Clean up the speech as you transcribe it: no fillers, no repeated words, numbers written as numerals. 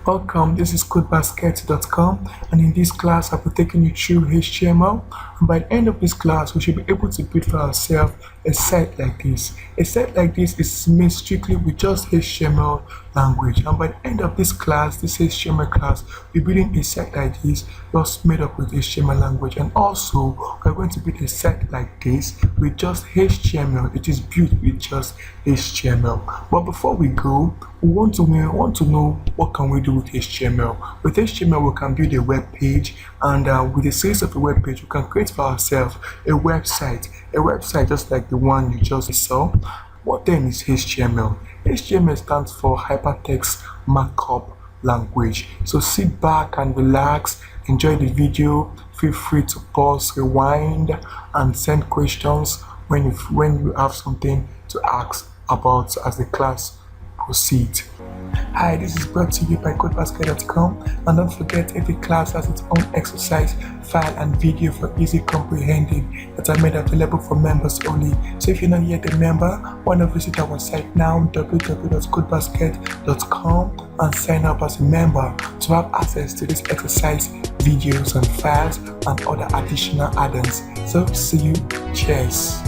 Welcome, this is codebasket.com, and in this class I'll be taking you through HTML, and by the end of this class we should be able to build for ourselves a site like this. A site like this is made strictly with just HTML language, and by the end of this class, this HTML class, we're building a site like this just made up with HTML language, and also we're going to build a site like this with just HTML. It is built with just HTML. But before we go, we want to know what can we do with HTML. With HTML, we can build a web page, and with the series of a web page, we can create for ourselves a website just like the one you just saw. What then is HTML? HTML stands for Hypertext Markup Language. So sit back and relax, enjoy the video. Feel free to pause, rewind, and send questions when you have something to ask about as the class proceeds. Hi, this is brought to you by codebasket.com, and don't forget every class has its own exercise file and video for easy comprehending that are made available for members only. So if you're not yet a member, why not visit our site now, www.codebasket.com, and sign up as a member to have access to this exercise videos and files and other additional add-ons. So see you. Cheers.